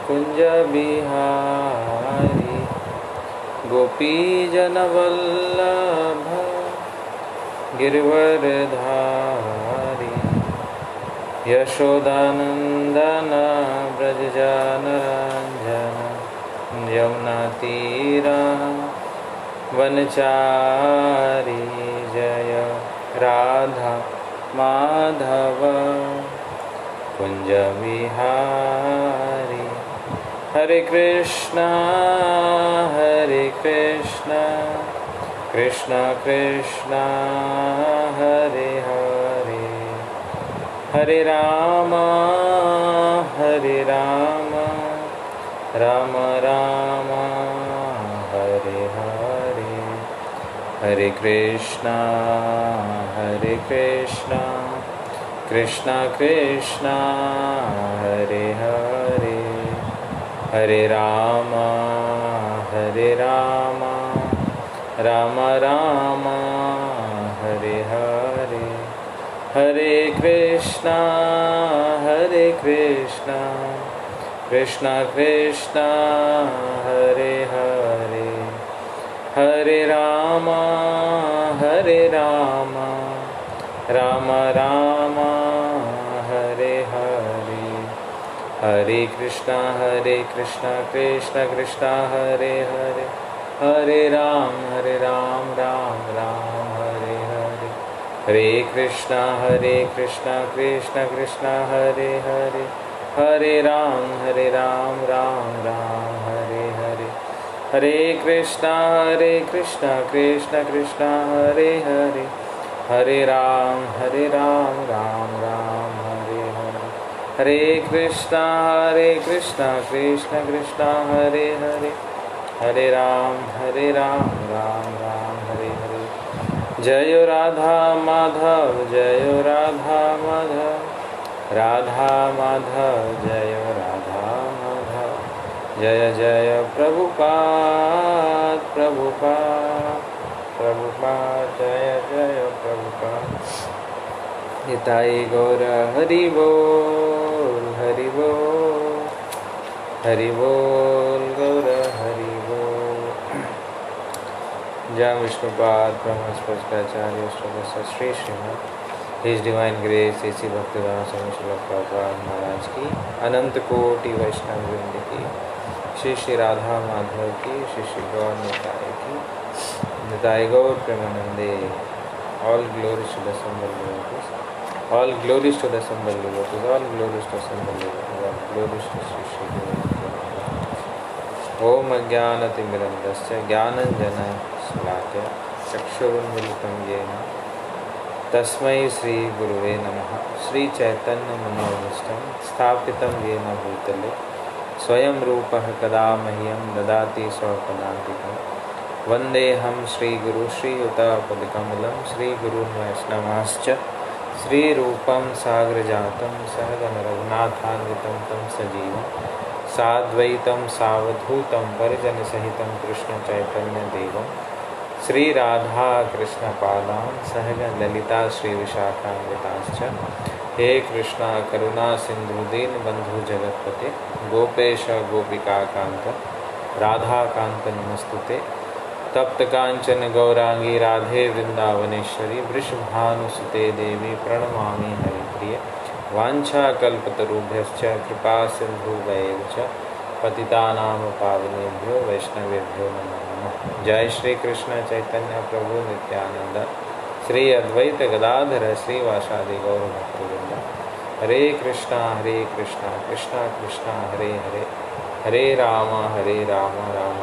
कुंज बिहारी गोपीजनवल्लभ गिरिवरधारी यशोदानंदन व्रजजानरंजन यमुनातीरा वनचारी जय राधा माधव कुंज विहारी हरे कृष्णा कृष्णा कृष्णा हरे हरे हरे राम राम राम हरे हरे हरे कृष्णा कृष्णा कृष्णा हरे हरे हरे राम राम राम हरे हरे हरे कृष्णा कृष्णा कृष्णा हरे हरे हरे राम राम राम हरे हरे हरे कृष्णा कृष्णा कृष्णा हरे हरे हरे राम राम राम हरे हरे हरे कृष्णा कृष्णा कृष्णा हरे हरे हरे राम राम राम हरे हरे हरे कृष्णा कृष्णा कृष्णा हरे हरे हरे राम राम राम हरे हरे हरे कृष्णा कृष्णा कृष्णा हरे हरे हरे राम राम राम हरे हरे जय राधा माधव राधा माधव जय राधा माधव जय जय प्रभुपाद जय जय प्रभुपाद निताई गौर हरि बोल गौर हरि बोल। जय विष्णुपाद ब्रह्मस्पतिकाचार्य Shri Shrimad his divine grace A C Bhaktivedanta स्वामी श्रील प्रभुपाद महाराज की अनंत कोटि वैष्णव वृंद की श्री राधा माधव की श्री गौर निताय की निताय गौर प्रेमानंदे। All glories to the assembled devotees. All glories to the assembled devotees. All glories to assembled devotees. All glories to Sri Sri Guru. Om Ajnanatimmirandasya Jnananjana Shalakaya Chakshurunmilitam Yena Tasmai Sri Guruve Namaha. Sri Chaitanya Manovistam Sthapitam Yena Bhutale Swayam Rupah Kada Mahyam Dadati Swapadatikam वंदे हम श्री गुरु श्री युतापदकमलं श्री गुरु वैष्णवांश्च श्री रूपं साग्र जातं सहगण रघुनाथान्वितं तं सजीवं साद्वैतं सावधूतं परिजन सहितं कृष्ण चैतन्य देवं श्री राधा कृष्ण पादां सहगण ललिता श्री विशाखान्विताश्च हे कृष्णा करुणा सिंधु दीन बंधु जगतपते गोपेश गोपिका कांत राधा कांत नमस्तुते तप्त कांचन गौरांगी राधे वृंदावनेश्वरी वृषभानुसुते देवी प्रणमामि हरिप्रिय वाञ्छाकल्पतरुभ्यश्च कृपा सिन्धुभ्यैव च पतितानां पावनेभ्यो वैष्णवेभ्यो नमो नमः। जय श्री कृष्ण चैतन्य प्रभु नित्यानंद श्री अद्वैत गदाधर श्रीवासादि गौर भक्तवृंद हरे कृष्णा कृष्णा कृष्णा हरे हरे हरे राम राम राम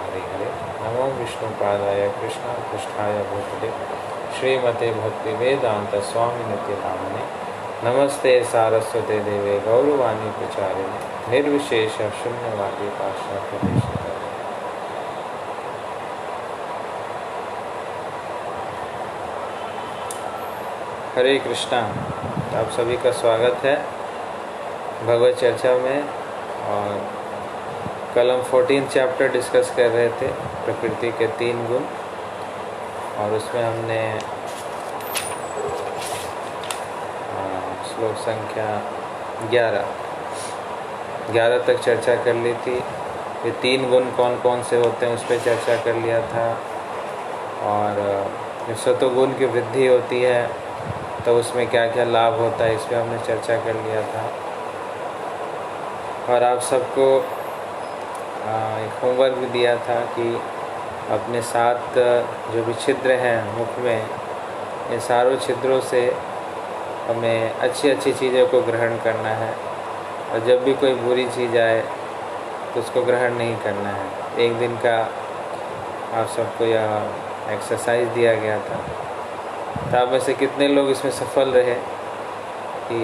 हरे हरे। नमो विष्णुपादाय कृष्ण पृष्ठाय भूतले श्रीमते भक्ति वेदांत स्वामी नित्य नामने नमस्ते सारस्वते देवे गौरवाणी प्रचारिणे निर्विशेष शून्यवादी पाशा प्रदेश। हरे कृष्णा। आप सभी का स्वागत है भगवत चर्चा में। और कल हम 14 चैप्टर डिस्कस कर रहे थे प्रकृति के 3 गुण, और उसमें हमने श्लोक संख्या 11 11 तक चर्चा कर ली थी। ये 3 गुण कौन कौन से होते हैं उस पर चर्चा कर लिया था। और जो सतोगुण की वृद्धि होती है तो उसमें क्या क्या लाभ होता है इस पर हमने चर्चा कर लिया था। और आप सबको एक होमवर्क भी दिया था कि अपने 7 जो भी छिद्र हैं मुख में, इन सारों छिद्रों से हमें अच्छी अच्छी चीज़ों को ग्रहण करना है, और जब भी कोई बुरी चीज़ आए तो उसको ग्रहण नहीं करना है। एक दिन का आप सबको यह एक्सरसाइज दिया गया था। तो आप में से कितने लोग इसमें सफल रहे कि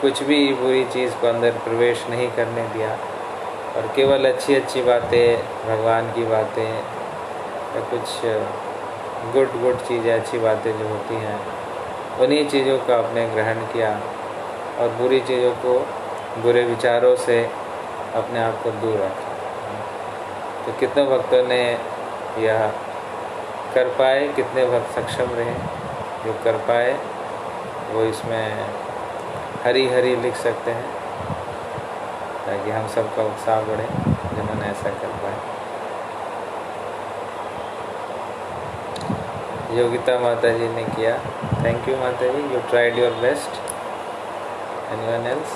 कुछ भी बुरी चीज़ को अंदर प्रवेश नहीं करने दिया, और केवल अच्छी अच्छी बातें, भगवान की बातें या कुछ गुड चीज़ें, अच्छी बातें जो होती हैं उन्हीं चीज़ों का आपने ग्रहण किया, और बुरी चीज़ों को, बुरे विचारों से अपने आप को दूर रखा। तो कितने भक्तों ने यह कर पाए, कितने भक्त सक्षम रहे जो कर पाए, वो इसमें हरी हरी लिख सकते हैं ताकि हम सबका उत्साह बढ़े जिन्होंने ऐसा कर पाए। योगिता माता जी ने किया, थैंक यू माता जी, you tried your best. Anyone else?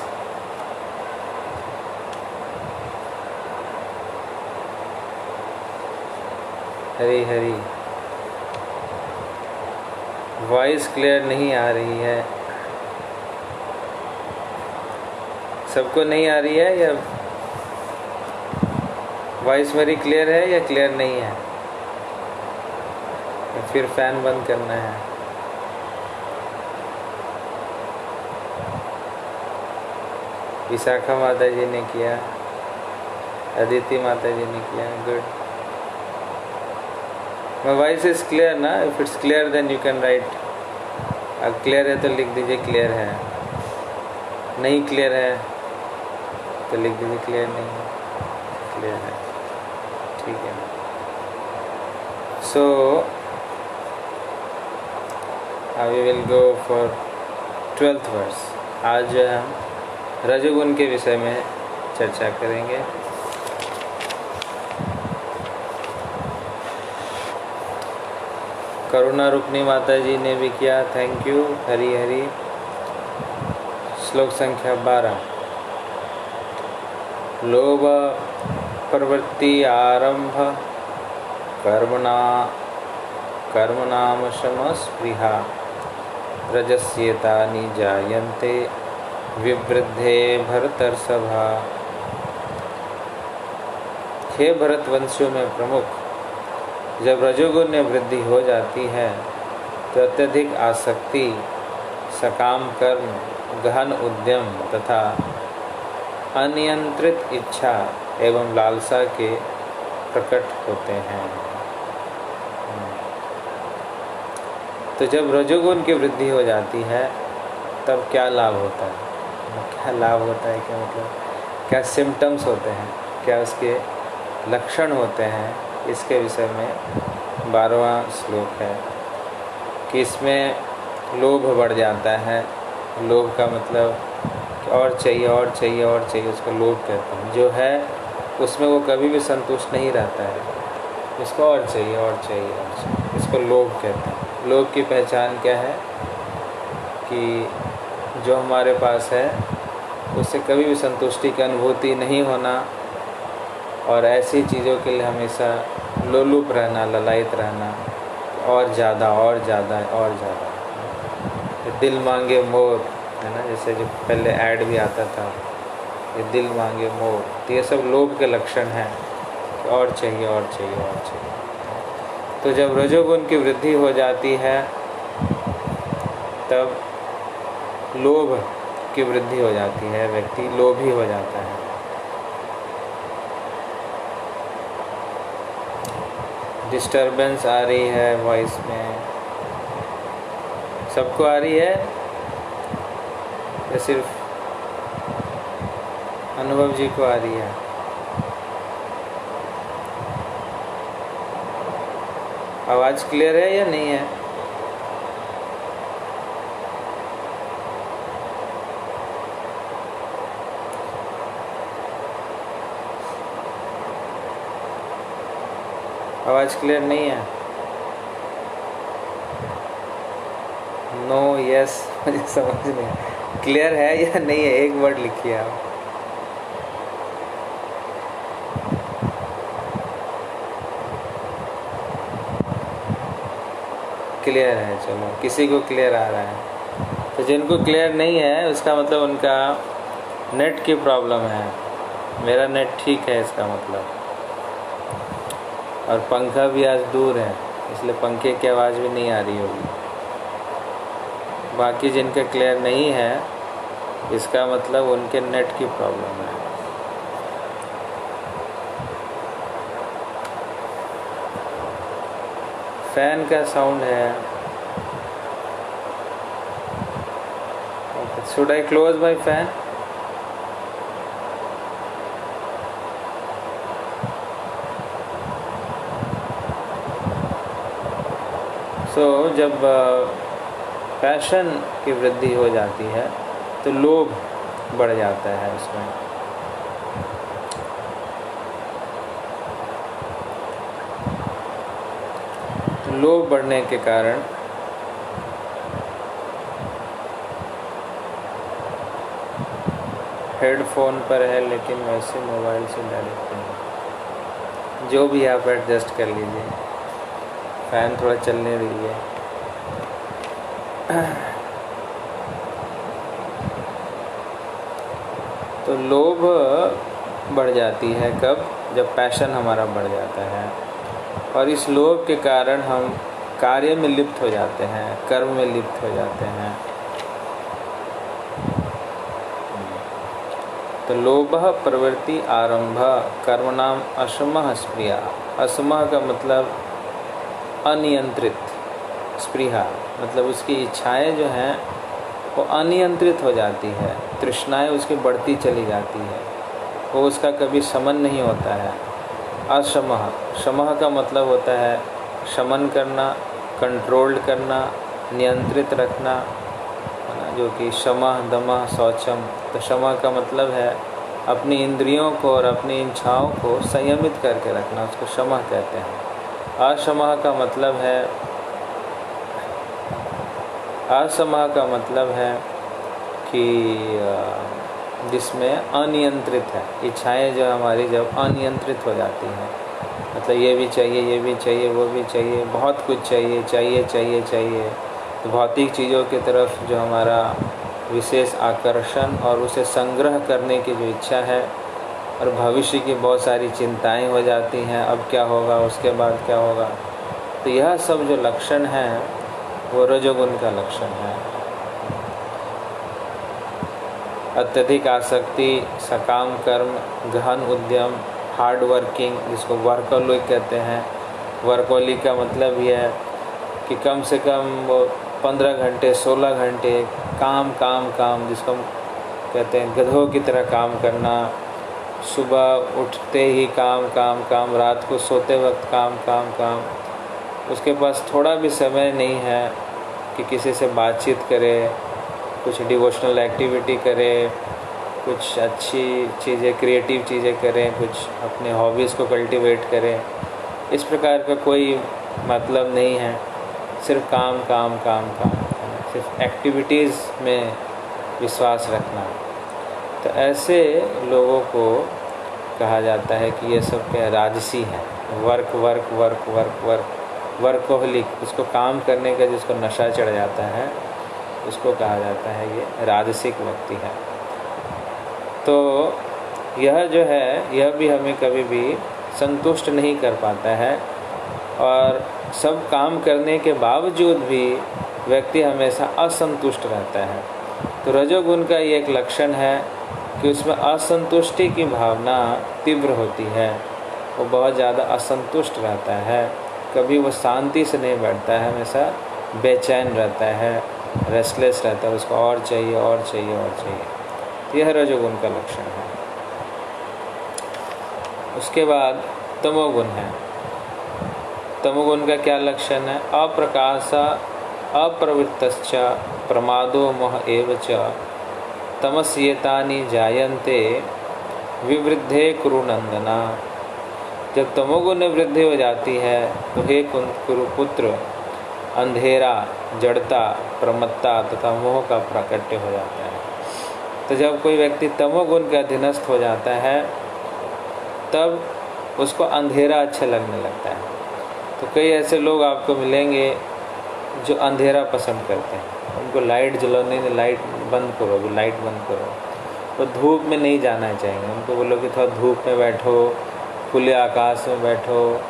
Hari Hari. Voice clear नहीं आ रही है, सबको नहीं आ रही है, या वॉइस मेरी क्लियर है या क्लियर नहीं है? फिर फैन बंद करना है। विशाखा माता जी ने किया, अदिति माता जी ने किया, good. My voice is clear ना? If it's clear then you can write। अब क्लियर है तो लिख दीजिए क्लियर है, नहीं क्लियर है तो लिख दीजिए क्लियर नहीं है, क्लियर है, ठीक है। So we will go for 12th verse। आज जो है हम रजोगुण के विषय में चर्चा करेंगे। करुणा रूपनी माता जी ने भी किया, थैंक यू, हरी हरी। श्लोक संख्या 12। लोभ प्रवृत्ति आरंभ कर्मणाम शमस्पृहा रजस्येतानि जायन्ते विवृद्धे भरतर्षभा। हे भरतवंशियों में प्रमुख, जब रजोगुण में वृद्धि हो जाती है तो अत्यधिक आसक्ति, सकाम कर्म, गहन उद्यम तथा अनियंत्रित इच्छा एवं लालसा के प्रकट होते हैं। तो जब रजोगुण की वृद्धि हो जाती है तब क्या लाभ होता है? क्या लाभ होता है, क्या मतलब, क्या सिम्टम्स होते हैं, क्या उसके लक्षण होते हैं, इसके विषय में 12वां श्लोक है कि इसमें लोभ बढ़ जाता है। लोभ का मतलब और चाहिए और चाहिए और चाहिए, उसको लोभ कहते हैं। जो है उसमें वो कभी भी संतुष्ट नहीं रहता है, उसको और चाहिए और चाहिए और चाहिए, इसको लोभ कहते हैं। लोभ की पहचान क्या है कि जो हमारे पास है उससे कभी भी संतुष्टि की अनुभूति नहीं होना, और ऐसी चीज़ों के लिए हमेशा लोलुप रहना, ललायित रहना, और ज़्यादा और ज़्यादा और ज़्यादा। दिल मांगे मोर है ना, जैसे जो पहले ऐड भी आता था, ये दिल मांगे मोर, तो ये सब लोभ के लक्षण हैं कि और चाहिए और चाहिए और चाहिए। तो जब रजोगुण की वृद्धि हो जाती है तब लोभ की वृद्धि हो जाती है, व्यक्ति लोभी हो जाता है। डिस्टर्बेंस आ रही है वॉइस में, सबको आ रही है या सिर्फ अनुभव जी को आ रही है? आवाज़ क्लियर है या नहीं है? आवाज़ क्लियर नहीं है? नो यस मुझे समझ नहीं क्लियर है या नहीं है, एक वर्ड लिखिए आप। क्लियर है, चलो किसी को क्लियर आ रहा है। तो जिनको क्लियर नहीं है उसका मतलब उनका नेट की प्रॉब्लम है। मेरा नेट ठीक है इसका मतलब। और पंखा भी आज दूर है इसलिए पंखे की आवाज़ भी नहीं आ रही होगी। बाकी जिनके क्लियर नहीं है इसका मतलब उनके नेट की प्रॉब्लम है। फैन का साउंड है। Should I close my fan? So जब पैशन की वृद्धि हो जाती है तो लोभ बढ़ जाता है उसमें। तो लोभ बढ़ने के कारण हेडफोन पर है लेकिन वैसे मोबाइल से डायरेक्ट नहीं। जो भी आप एडजस्ट कर लीजिए, फैन थोड़ा चलने दीजिए। तो लोभ बढ़ जाती है कब? जब पैशन हमारा बढ़ जाता है और इस लोभ के कारण हम कार्य में लिप्त हो जाते हैं, कर्म में लिप्त हो जाते हैं। तो लोभः प्रवृत्ति आरंभ कर्मणाम असमः स्पृहा। असमः का मतलब अनियंत्रित, स्पृहा मतलब उसकी इच्छाएं जो हैं वो अनियंत्रित हो जाती है, तृष्णाएं उसकी बढ़ती चली जाती है, वो उसका कभी शमन नहीं होता है। अशमः, शमः का मतलब होता है शमन करना, कंट्रोल्ड करना, नियंत्रित रखना, जो कि शमः दमः शौचम। तो शमः का मतलब है अपनी इंद्रियों को और अपनी इच्छाओं को संयमित करके रखना, उसको शमः कहते हैं। अशमः का मतलब है, असमः का मतलब है कि जिसमें अनियंत्रित है, इच्छाएं जो हमारी जब अनियंत्रित हो जाती हैं, मतलब ये भी चाहिए, ये भी चाहिए, वो भी चाहिए, बहुत कुछ चाहिए चाहिए चाहिए चाहिए। तो भौतिक चीज़ों की तरफ जो हमारा विशेष आकर्षण और उसे संग्रह करने की जो इच्छा है, और भविष्य की बहुत सारी चिंताएं हो जाती हैं, अब क्या होगा, उसके बाद क्या होगा। तो यह सब जो लक्षण है वो रजोगुण का लक्षण है। अत्यधिक आसक्ति, सकाम कर्म, गहन उद्यम, हार्ड वर्किंग, जिसको वर्कोलिक कहते हैं। वर्कोलिक का मतलब यह है कि कम से कम वो 15 घंटे 16 घंटे काम काम काम, जिसको कहते हैं गधों की तरह काम करना। सुबह उठते ही काम काम काम, रात को सोते वक्त काम काम काम। उसके पास थोड़ा भी समय नहीं है कि किसी से बातचीत करे, कुछ डिवोशनल एक्टिविटी करे, कुछ अच्छी चीज़ें, क्रिएटिव चीज़ें करें, कुछ अपने हॉबीज़ को कल्टीवेट करें। इस प्रकार का कोई मतलब नहीं है, सिर्फ काम काम काम काम, सिर्फ एक्टिविटीज़ में विश्वास रखना। तो ऐसे लोगों को कहा जाता है कि ये सब क्या राजसी है। Work work work work work, workaholic, उसको काम करने का जिसको नशा चढ़ जाता है उसको कहा जाता है ये राजसिक व्यक्ति है। तो यह जो है यह भी हमें कभी भी संतुष्ट नहीं कर पाता है, और सब काम करने के बावजूद भी व्यक्ति हमेशा असंतुष्ट रहता है। तो रजोगुण का ये एक लक्षण है कि उसमें असंतुष्टि की भावना तीव्र होती है, वो बहुत ज़्यादा असंतुष्ट रहता है, कभी वो शांति से नहीं बैठता है, हमेशा बेचैन रहता है, रेस्टलेस रहता है, उसको और चाहिए और चाहिए और चाहिए। तो यह रजोगुण का लक्षण है। उसके बाद तमोगुण है। तमोगुण का क्या लक्षण है? अप्रकाश अप्रवृत्तश्च प्रमादो मोह एव च तमस्येतानि जायन्ते विवृद्धे कुरु नंदना। जब तमोगुण में वृद्धि हो जाती है तो हे कुरुपुत्र, अंधेरा, जड़ता, प्रमत्ता तथा मोह का प्राकट्य हो जाता है। तो जब कोई व्यक्ति तमोगुण के अधीनस्थ हो जाता है तब उसको अंधेरा अच्छा लगने लगता है। तो कई ऐसे लोग आपको मिलेंगे जो अंधेरा पसंद करते हैं, उनको लाइट जलाने में लाइट बंद करो, अभी लाइट बंद करो। तो धूप में नहीं जाना चाहिए, उनको बोलो कि थोड़ा धूप में बैठो, खुले आकाश में बैठो,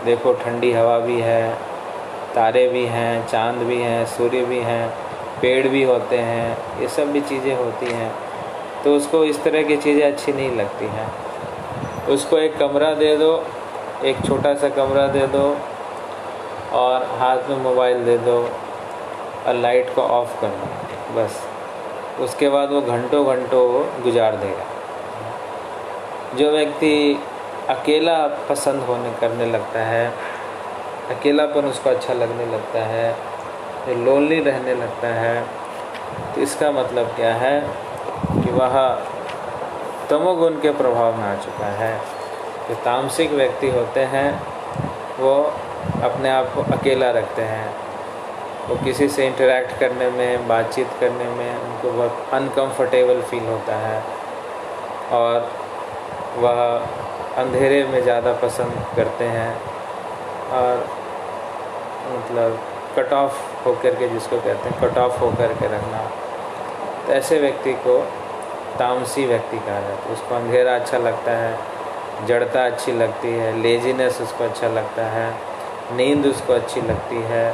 देखो ठंडी हवा भी है, तारे भी हैं, चांद भी हैं, सूर्य भी हैं, पेड़ भी होते हैं, ये सब भी चीज़ें होती हैं। तो उसको इस तरह की चीज़ें अच्छी नहीं लगती हैं। उसको एक कमरा दे दो, एक छोटा सा कमरा दे दो और हाथ में मोबाइल दे दो और लाइट को ऑफ कर दो, बस। उसके बाद वो घंटों घंटों गुजार देगा। जो व्यक्ति अकेला पसंद करने लगता है, अकेलापन उसको अच्छा लगने लगता है, जो लोनली रहने लगता है, तो इसका मतलब क्या है कि वह तमोगुण के प्रभाव में आ चुका है। जो तामसिक व्यक्ति होते हैं वो अपने आप को अकेला रखते हैं, वो किसी से इंटरेक्ट करने में, बातचीत करने में उनको बहुत अनकंफर्टेबल फील होता है और वह अंधेरे में ज़्यादा पसंद करते हैं और मतलब कट ऑफ होकर के, जिसको कहते हैं कट ऑफ होकर के रखना। तो ऐसे व्यक्ति को तामसी व्यक्ति कहा जाता है। उसको अंधेरा अच्छा लगता है, जड़ता अच्छी लगती है, लेजीनेस उसको अच्छा लगता है, नींद उसको अच्छी लगती है,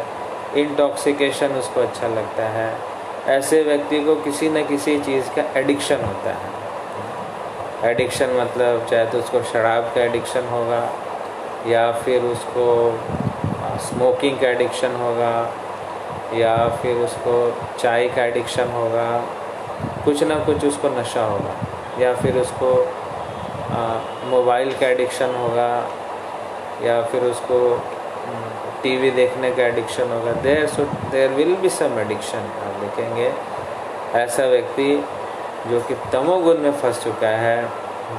इंटॉक्सिकेशन उसको अच्छा लगता है। ऐसे व्यक्ति को किसी न किसी चीज़ का एडिक्शन होता है। एडिक्शन मतलब चाहे तो उसको शराब का एडिक्शन होगा या फिर उसको स्मोकिंग का एडिक्शन होगा या फिर उसको चाय का एडिक्शन होगा, कुछ ना कुछ उसको नशा होगा, या फिर उसको मोबाइल का एडिक्शन होगा या फिर उसको टीवी देखने का एडिक्शन होगा। There will be some addiction. आप देखेंगे ऐसा व्यक्ति जो कि तमोगुण में फंस चुका है,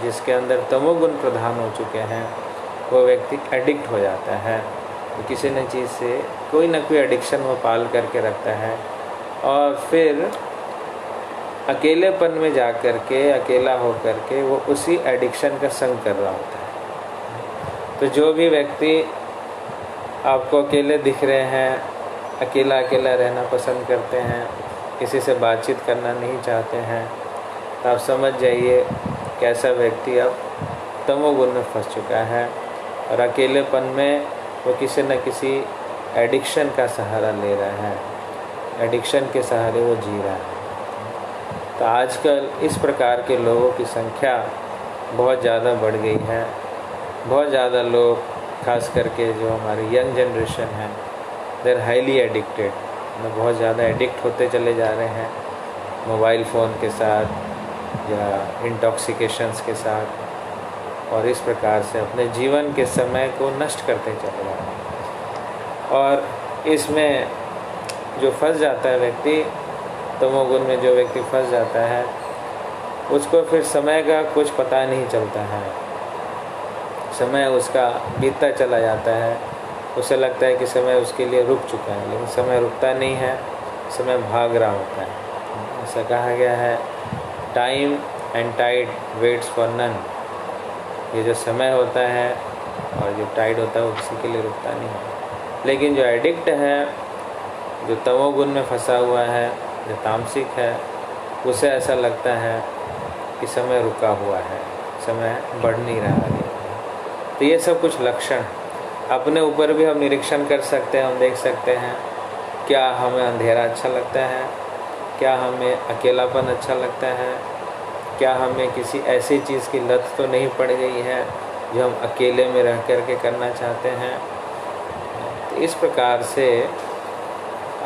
जिसके अंदर तमोगुण प्रधान हो चुके हैं, वो व्यक्ति एडिक्ट हो जाता है। तो किसी न चीज़ से कोई ना कोई एडिक्शन वो पाल करके रखता है और फिर अकेलेपन में जा कर के, अकेला हो कर के वो उसी एडिक्शन का संग कर रहा होता है। तो जो भी व्यक्ति आपको अकेले दिख रहे हैं, अकेला अकेला रहना पसंद करते हैं, किसी से बातचीत करना नहीं चाहते हैं, तो आप समझ जाइए कैसा व्यक्ति अब तमोगुण में फंस चुका है और अकेलेपन में वो किसी न किसी एडिक्शन का सहारा ले रहा है, एडिक्शन के सहारे वो जी रहा है। तो आजकल इस प्रकार के लोगों की संख्या बहुत ज़्यादा बढ़ गई है। बहुत ज़्यादा लोग, खास करके जो हमारी यंग जनरेशन है, दे आर हाईली एडिक्टेड, बहुत ज़्यादा एडिक्ट होते चले जा रहे हैं मोबाइल फ़ोन के साथ या इंटॉक्सिकेशंस के साथ, और इस प्रकार से अपने जीवन के समय को नष्ट करते चले जा रहे हैं। और इसमें जो फंस जाता है व्यक्ति, तमोगुण में जो व्यक्ति फंस जाता है, उसको फिर समय का कुछ पता नहीं चलता है। समय उसका बीतता चला जाता है, उसे लगता है कि समय उसके लिए रुक चुका है, लेकिन समय रुकता नहीं है, समय भाग रहा होता है। ऐसा कहा गया है, time and tide waits for none. ये जो समय होता है और जो टाइड होता है वो किसी के लिए रुकता नहीं है। लेकिन जो एडिक्ट है, जो तमोगुण में फंसा हुआ है, जो तामसिक है, उसे ऐसा लगता है कि समय रुका हुआ है, समय बढ़ नहीं रहा है। तो ये सब कुछ लक्षण अपने ऊपर भी हम निरीक्षण कर सकते हैं। हम देख सकते हैं क्या हमें अंधेरा अच्छा लगता है, क्या हमें अकेलापन अच्छा लगता है, क्या हमें किसी ऐसी चीज़ की लत तो नहीं पड़ गई है जो हम अकेले में रह कर के करना चाहते हैं। तो इस प्रकार से,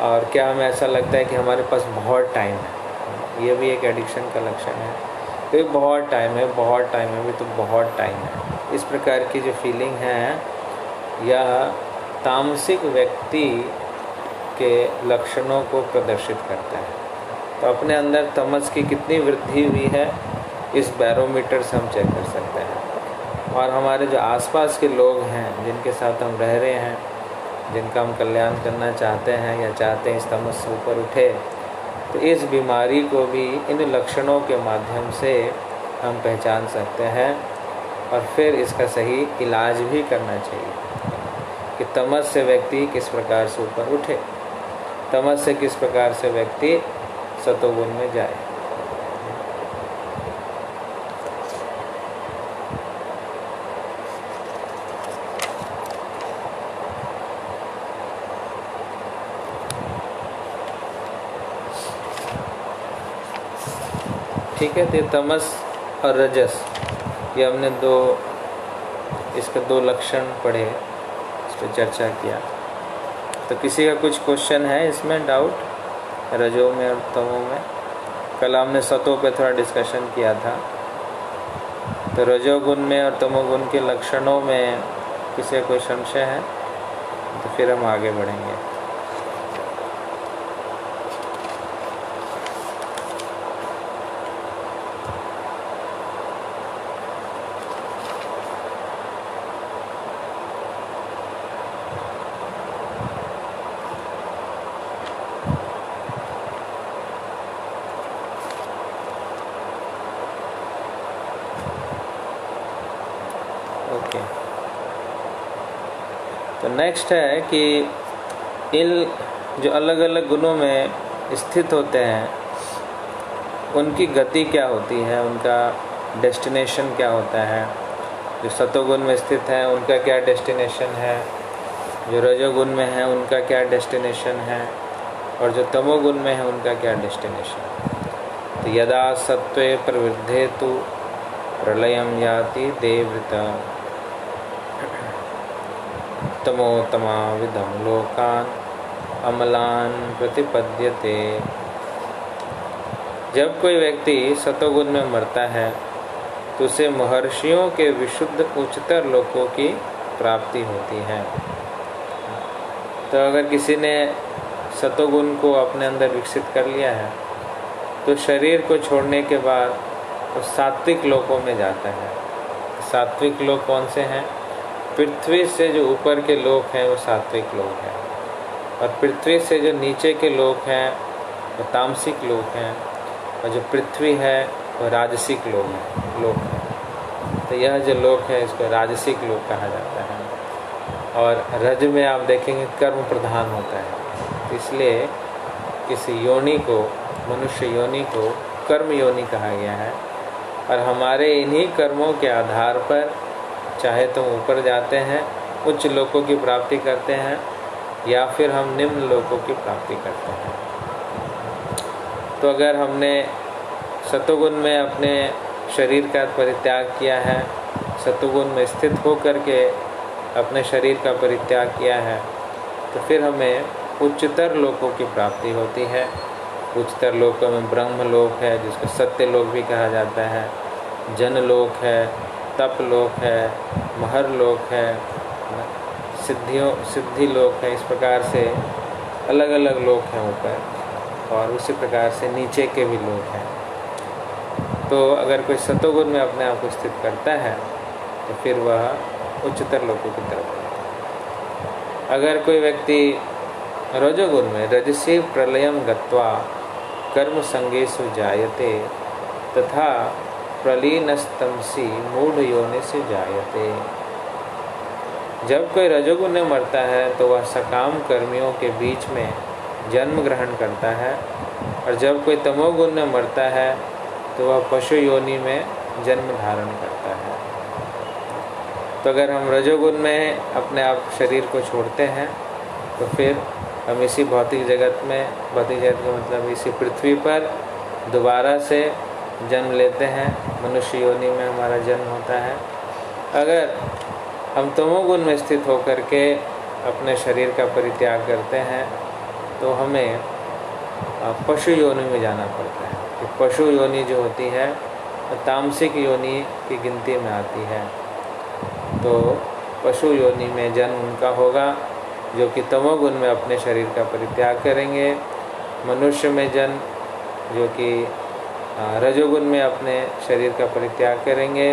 और क्या हमें ऐसा लगता है कि हमारे पास बहुत टाइम है, ये भी एक एडिक्शन का लक्षण है। तो बहुत टाइम है, बहुत टाइम है, अभी तो बहुत टाइम है। इस प्रकार की जो फीलिंग है, यह तामसिक व्यक्ति के लक्षणों को प्रदर्शित करता है। तो अपने अंदर तमस की कितनी वृद्धि हुई है, इस बैरोमीटर से हम चेक कर सकते हैं। और हमारे जो आसपास के लोग हैं, जिनके साथ हम रह रहे हैं, जिनका हम कल्याण करना चाहते हैं या चाहते हैं इस तमस से ऊपर उठे, तो इस बीमारी को भी इन लक्षणों के माध्यम से हम पहचान सकते हैं और फिर इसका सही इलाज भी करना चाहिए कि तमस से व्यक्ति किस प्रकार से ऊपर उठे, तमस से किस प्रकार से व्यक्ति सतोगुण में जाए। ठीक है, तो तमस और रजस, ये हमने इसके दो लक्षण पढ़े, इस पर चर्चा किया। तो किसी का कुछ क्वेश्चन है इसमें, डाउट, रजो में और तमो में? कल हमने सतों पे थोड़ा डिस्कशन किया था, तो रजोगुण में और तमोगुण के लक्षणों में किसी का कोई संशय है तो फिर हम आगे बढ़ेंगे। ओके, तो नेक्स्ट है कि इन जो अलग अलग गुणों में स्थित होते हैं उनकी गति क्या होती है, उनका डेस्टिनेशन क्या होता है। जो सतोगुण में स्थित हैं उनका क्या डेस्टिनेशन है, जो रजोगुण में है उनका क्या डेस्टिनेशन है, और जो तमोगुण में है उनका क्या डेस्टिनेशन। तो यदा सत्वे प्रवृद्धे तु प्रलयं याति देवृता तमोतमा विदम लोकान अमलान प्रतिपद्यते। जब कोई व्यक्ति सतोगुण में मरता है तो उसे महर्षियों के विशुद्ध उच्चतर लोकों की प्राप्ति होती है। तो अगर किसी ने सतोगुण को अपने अंदर विकसित कर लिया है तो शरीर को छोड़ने के बाद वो सात्विक लोकों में जाता है। सात्विक लोक कौन से हैं? पृथ्वी से जो ऊपर के लोक हैं वो सात्विक लोक हैं, और पृथ्वी से जो नीचे के लोक हैं वो तामसिक लोक हैं, और जो पृथ्वी है वो राजसिक लोक है। तो यह जो लोक है इसको राजसिक लोक कहा जाता है। और रज में आप देखेंगे कर्म प्रधान होता है, इसलिए इस योनि को, मनुष्य योनि को कर्म योनि कहा गया है। और हमारे इन्हीं कर्मों के आधार पर चाहे तो ऊपर जाते हैं, उच्च लोकों की प्राप्ति करते हैं, या फिर हम निम्न लोकों की प्राप्ति करते हैं। तो अगर हमने सतोगुण में अपने शरीर का परित्याग किया है, सतोगुण में स्थित होकर के अपने शरीर का परित्याग किया है, तो फिर हमें उच्चतर लोकों की प्राप्ति होती है। उच्चतर लोकों में ब्रह्म लोक है, जिसको सत्य लोक भी कहा जाता है, जन लोक है, तप लोक है, महर लोक है, सिद्धि लोक है। इस प्रकार से अलग अलग लोक हैं ऊपर, और उसी प्रकार से नीचे के भी लोक हैं। तो अगर कोई सतोगुण में अपने आप को स्थित करता है तो फिर वह उच्चतर लोकों की तरफ बढ़ता है। अगर कोई व्यक्ति रजोगुण में रजसी प्रलयम गत्वा कर्म संगेषु जायते तथा प्रलीनस्तमसी मूढ़ योनि से जायते। जब कोई रजोगुण में मरता है तो वह सकाम कर्मियों के बीच में जन्म ग्रहण करता है, और जब कोई तमोगुण में मरता है तो वह पशु योनि में जन्म धारण करता है। तो अगर हम रजोगुण में अपने आप शरीर को छोड़ते हैं तो फिर हम इसी भौतिक जगत में, भौतिक जगत का मतलब इसी पृथ्वी पर दोबारा से जन्म लेते हैं, मनुष्य योनि में हमारा जन्म होता है। अगर हम तमोगुण में स्थित होकर के अपने शरीर का परित्याग करते हैं तो हमें पशु योनि में जाना पड़ता है। कि पशु योनि जो होती है तामसिक योनि की गिनती में आती है। तो पशु योनि में जन्म उनका होगा जो कि तमोगुण में अपने शरीर का परित्याग करेंगे। मनुष्य में जन्म जो कि रजोगुण में अपने शरीर का परित्याग करेंगे,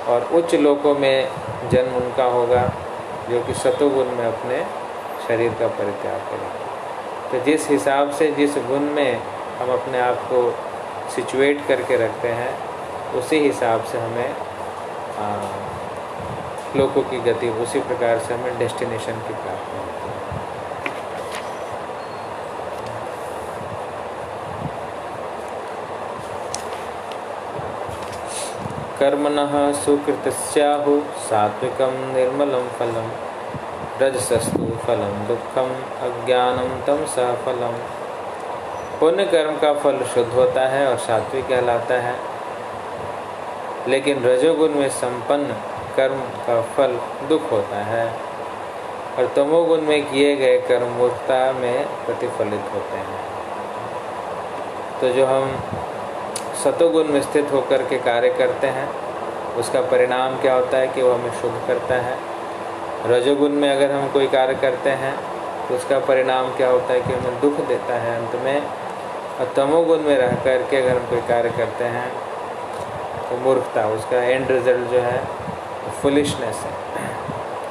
और उच्च लोकों में जन्म उनका होगा जो कि सतोगुण में अपने शरीर का परित्याग करेंगे। तो जिस हिसाब से जिस गुण में हम अपने आप को सिचुएट करके रखते हैं, उसी हिसाब से हमें लोकों की गति, उसी प्रकार से हमें डेस्टिनेशन की प्राप्ति होती है। कर्मणः सुकृतस्याहु सात्विकं निर्मलं फलं रजसस्तु फलं दुःखम अज्ञानम तमसः फलम। पुण्य कर्म का फल शुद्ध होता है और सात्विक कहलाता है, लेकिन रजोगुण में संपन्न कर्म का फल दुख होता है और तमोगुण में किए गए कर्म मूर्खता में प्रतिफलित होते हैं। तो जो हम सतोगुण में स्थित होकर के कार्य करते हैं, उसका परिणाम क्या होता है कि वो हमें शुद्ध करता है। रजोगुण में अगर हम कोई कार्य करते हैं तो उसका परिणाम क्या होता है कि हमें दुख देता है अंत में। और तमोगुण में रह कर के अगर हम कोई कार्य करते हैं तो मूर्खता, उसका एंड रिजल्ट जो है फुलिशनेस है,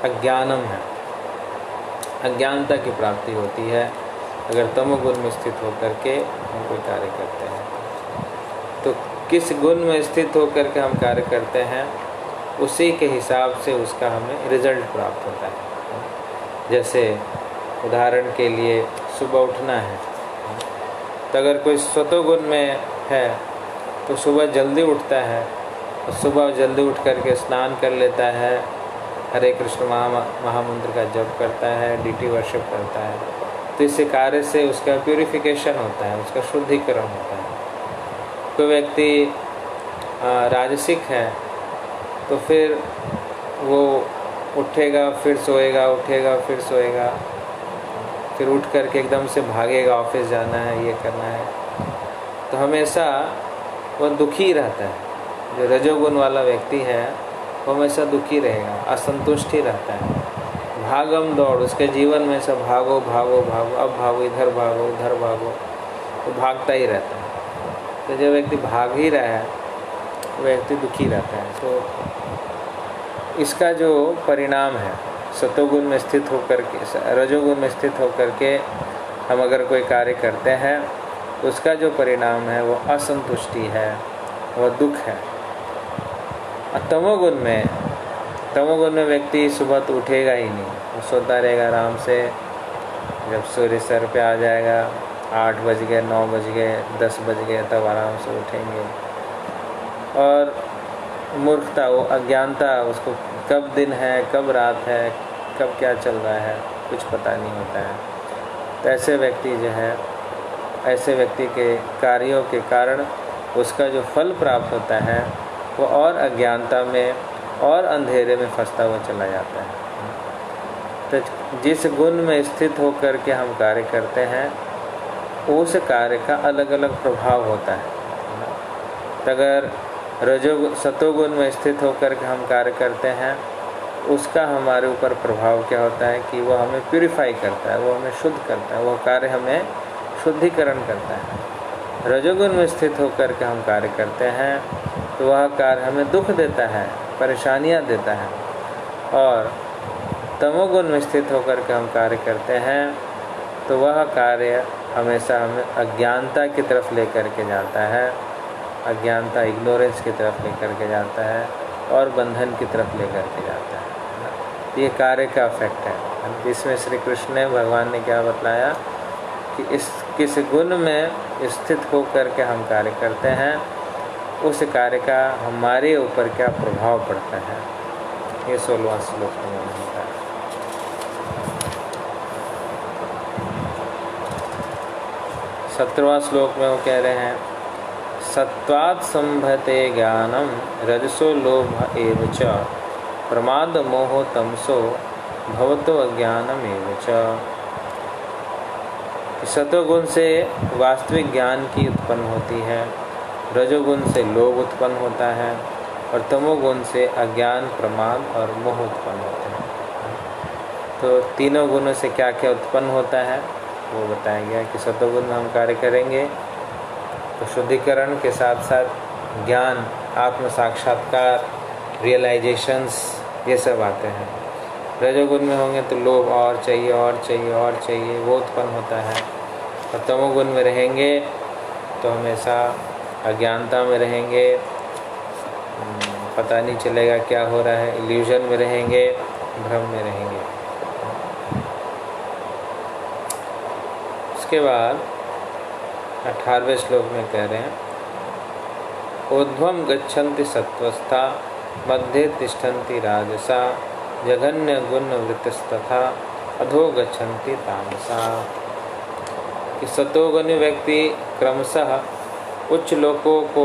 अज्ञानम है, अज्ञानता की प्राप्ति होती है अगर तमोगुण में स्थित होकर के हम कोई कार्य करते हैं। तो किस गुण में स्थित होकर के हम कार्य करते हैं, उसी के हिसाब से उसका हमें रिजल्ट प्राप्त होता है। जैसे उदाहरण के लिए सुबह उठना है, तो अगर कोई सतोगुण में है तो सुबह जल्दी उठता है और सुबह जल्दी उठ करके स्नान कर लेता है, हरे कृष्ण महामंत्र का जप करता है, डीटी वर्शिप करता है। तो इस कार्य से उसका प्यूरिफिकेशन होता है, उसका शुद्धिकरण होता है। कोई व्यक्ति राजसिक है तो फिर वो उठेगा फिर सोएगा, उठेगा फिर सोएगा, फिर उठ करके एकदम से भागेगा, ऑफिस जाना है, ये करना है, तो हमेशा वो दुखी रहता है। जो रजोगुण वाला व्यक्ति है वो हमेशा दुखी रहेगा, असंतुष्ट ही रहता है। भागम दौड़, उसके जीवन में सब भागो भागो भागो, अब भागो, इधर भागो उधर भागो, तो भागता ही रहता है। तो जो व्यक्ति भाग ही रहा है वो व्यक्ति दुखी रहता है। तो इसका जो परिणाम है, सतोगुण में स्थित होकर के, रजोगुण में स्थित होकर के हम अगर कोई कार्य करते हैं तो उसका जो परिणाम है वो असंतुष्टि है, वह दुख है। और तमोगुण में व्यक्ति सुबह तो उठेगा ही नहीं, वो सोता रहेगा आराम से। जब सूर्य सर पे आ जाएगा, 8 बज गए, 9 बज गए, 10 बज गए, तब आराम से उठेंगे। और मूर्खता, वो अज्ञानता, उसको कब दिन है, कब रात है, कब क्या चल रहा है, कुछ पता नहीं होता है। तो ऐसे व्यक्ति जो है, ऐसे व्यक्ति के कार्यों के कारण उसका जो फल प्राप्त होता है वो और अज्ञानता में और अंधेरे में फंसता हुआ चला जाता है। तो जिस गुण में स्थित होकर के हम कार्य करते हैं, उस कार्य का अलग अलग प्रभाव होता है। तो अगर सतोगुण में स्थित होकर के हम कार्य करते हैं, उसका हमारे ऊपर प्रभाव क्या होता है कि वो हमें प्यूरिफाई करता है, वो हमें शुद्ध करता है, वो कार्य हमें शुद्धिकरण करता है। रजोगुण में स्थित होकर के हम कार्य करते हैं तो वह कार्य हमें दुख देता है, परेशानियां देता है। और तमोगुण में स्थित होकर के हम कार्य करते हैं तो वह कार्य हमेशा हमें अज्ञानता की तरफ लेकर के जाता है, अज्ञानता, इग्नोरेंस की तरफ लेकर के जाता है और बंधन की तरफ लेकर के जाता है। ये कार्य का इफेक्ट है। इसमें श्री कृष्ण ने, भगवान ने क्या बतलाया कि किस गुण में स्थित होकर के हम कार्य करते हैं, उस कार्य का हमारे ऊपर क्या प्रभाव पड़ता है। ये 16वां श्लोक में होता है। 17वां श्लोक में वो कह रहे हैं, सत्वात् संभते ज्ञानम रजसो लोभ एव च प्रमाद मोहो तमसो भवतो अज्ञानम एव च। सतोगुण से वास्तविक ज्ञान की उत्पन्न होती है, रजोगुण से लोभ उत्पन्न होता है और तमोगुण से अज्ञान, प्रमाद और मोह उत्पन्न होते हैं। तो तीनों गुणों से क्या क्या उत्पन्न होता है वो बताया गया कि सतोगुण में हम कार्य करेंगे तो शुद्धिकरण के साथ साथ ज्ञान, आत्म साक्षात्कार रियलाइजेशंस, ये सब आते हैं। रजोगुण में होंगे तो लोभ और चाहिए और चाहिए और चाहिए, वो उत्पन्न होता है। और तमोगुण में रहेंगे तो हमेशा अज्ञानता में रहेंगे, पता नहीं चलेगा क्या हो रहा है, इल्यूजन में रहेंगे, भ्रम में रहेंगे। उसके बाद 18वें श्लोक में कह रहे हैं, ऊर्ध्वं गच्छन्ति सत्त्वस्था मध्ये तिष्ठन्ति राजसा जघन्य गुण वृत्तस्तथा अधो गच्छन्ति तामसा। कि सतोगुणी व्यक्ति क्रमशः उच्च लोकों को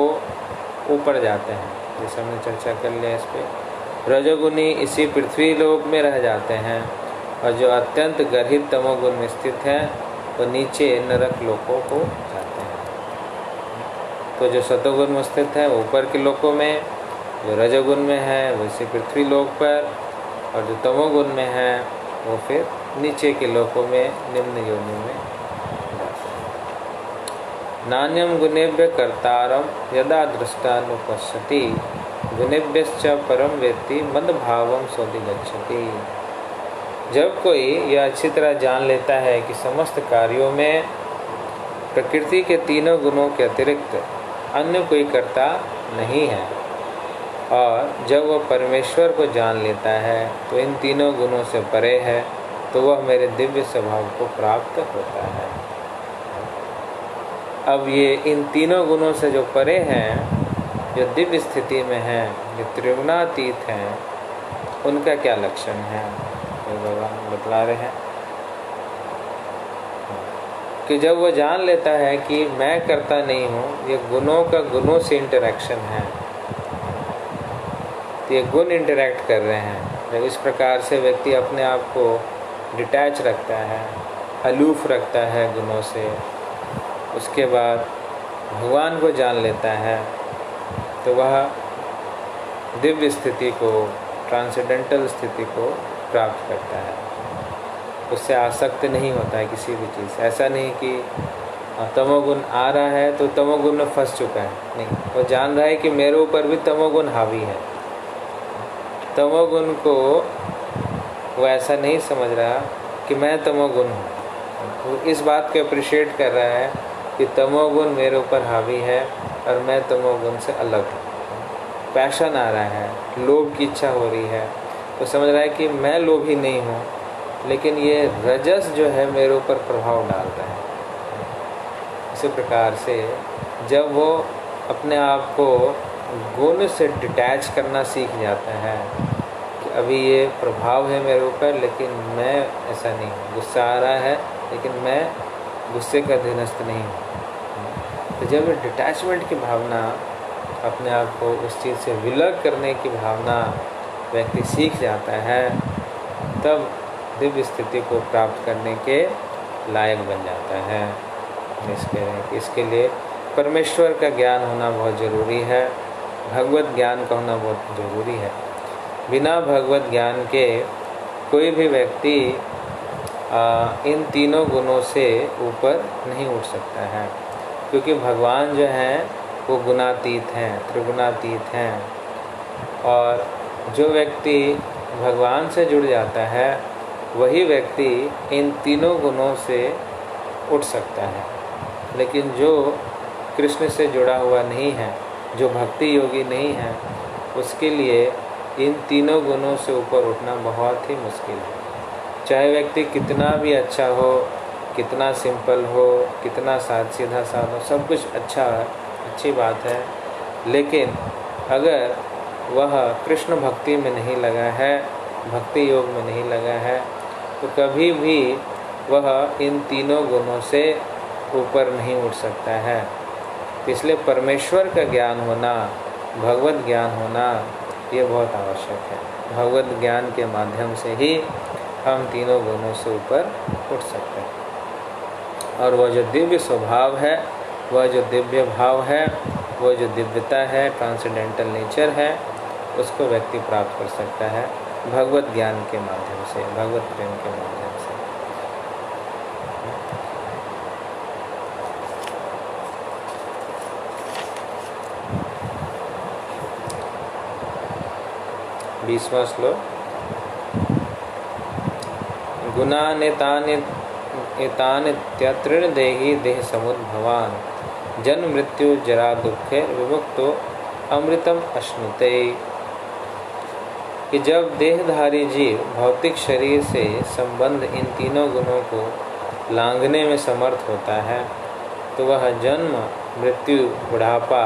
ऊपर जाते हैं, जैसे हमने चर्चा कर लिया इस पर। रजोगुणी इसी पृथ्वी लोक में रह जाते हैं, और जो अत्यंत गर्हित तमोगुण में स्थित है वो नीचे नरक लोकों को जाते हैं। तो जो सतोगुण में स्थित है वो ऊपर के लोकों में, जो रजोगुण में है वो इसी पृथ्वी लोक पर, और जो तमोगुण में है वो फिर नीचे के लोकों में, निम्न योनि में जाते हैं। नान्यम गुणेभ्य कर्तारम यदा दृष्टानुपश्यति गुणेभ्यश्च परम वेत्ति मद्भावम सोऽधिगच्छति। जब कोई यह अच्छी तरह जान लेता है कि समस्त कार्यों में प्रकृति के तीनों गुणों के अतिरिक्त अन्य कोई कर्ता नहीं है, और जब वह परमेश्वर को जान लेता है तो इन तीनों गुणों से परे है, तो वह मेरे दिव्य स्वभाव को प्राप्त होता है। अब ये इन तीनों गुणों से जो परे हैं, जो दिव्य स्थिति में हैं, जो त्रिगुणातीत हैं, उनका क्या लक्षण है, तो भगवान बतला रहे हैं कि जब वो जान लेता है कि मैं करता नहीं हूँ, ये गुणों का गुणों से इंटरेक्शन है, तो ये गुण इंटरेक्ट कर रहे हैं। जब इस प्रकार से व्यक्ति अपने आप को डिटैच रखता है, अलूफ रखता है गुणों से, उसके बाद भगवान को जान लेता है, तो वह दिव्य स्थिति को, ट्रांसेंडेंटल स्थिति को प्राप्त करता है। उससे आसक्त नहीं होता है किसी भी चीज़। ऐसा नहीं कि तमोगुण आ रहा है तो तमोगुण में फंस चुका है, नहीं, वो जान रहा है कि मेरे ऊपर भी तमोगुण हावी है। तमोगुण को वो ऐसा नहीं समझ रहा कि मैं तमोगुण हूँ, वो इस बात को अप्रिशिएट कर रहा है कि तमोगुण मेरे ऊपर हावी है और मैं तमोगुण से अलग हूँ। पैशन आ रहा है, लोभ की इच्छा हो रही है, तो समझ रहा है कि मैं लोभी नहीं हूँ, लेकिन ये रजस जो है मेरे ऊपर प्रभाव डाल रहा है। इसी प्रकार से जब वो अपने आप को गुण से डिटैच करना सीख जाता है कि अभी ये प्रभाव है मेरे ऊपर, लेकिन मैं ऐसा नहीं हूँ। गुस्सा आ रहा है लेकिन मैं गुस्से का अधीनस्थ नहीं हूँ। तो जब डिटैचमेंट की भावना, अपने आप को उस चीज़ से विलग करने की भावना व्यक्ति सीख जाता है, तब दिव्य स्थिति को प्राप्त करने के लायक बन जाता है। इसके लिए परमेश्वर का ज्ञान होना बहुत ज़रूरी है, भगवत ज्ञान का होना बहुत ज़रूरी है। बिना भगवत ज्ञान के कोई भी व्यक्ति इन तीनों गुणों से ऊपर नहीं उठ सकता है, क्योंकि भगवान जो हैं वो गुणातीत हैं, त्रिगुणातीत हैं। और जो व्यक्ति भगवान से जुड़ जाता है वही व्यक्ति इन तीनों गुणों से उठ सकता है। लेकिन जो कृष्ण से जुड़ा हुआ नहीं है, जो भक्ति योगी नहीं है, उसके लिए इन तीनों गुणों से ऊपर उठना बहुत ही मुश्किल है। चाहे व्यक्ति कितना भी अच्छा हो, कितना सिंपल हो, कितना सीधा साधा हो, सब कुछ अच्छा है, अच्छी बात है, लेकिन अगर वह कृष्ण भक्ति में नहीं लगा है, भक्ति योग में नहीं लगा है, तो कभी भी वह इन तीनों गुणों से ऊपर नहीं उठ सकता है। इसलिए परमेश्वर का ज्ञान होना, भगवत ज्ञान होना, ये बहुत आवश्यक है। भगवत ज्ञान के माध्यम से ही हम तीनों गुणों से ऊपर उठ सकते हैं। और वह जो दिव्य स्वभाव है, वह जो दिव्य भाव है, वह जो दिव्यता है, ट्रांसेंडेंटल नेचर है, उसको व्यक्ति प्राप्त कर सकता है भगवत ज्ञान के माध्यम से, भगवत प्रेम के माध्यम से। 20वां श्लोक। गुणानेतानित्यत्रिण देहि देह समुद्भवान् जन्म मृत्यु जरा दुखे विमुक्तो अमृतम अश्नुते। कि जब देहधारी जीव भौतिक शरीर से संबंध इन तीनों गुणों को लांघने में समर्थ होता है तो वह जन्म मृत्यु बुढ़ापा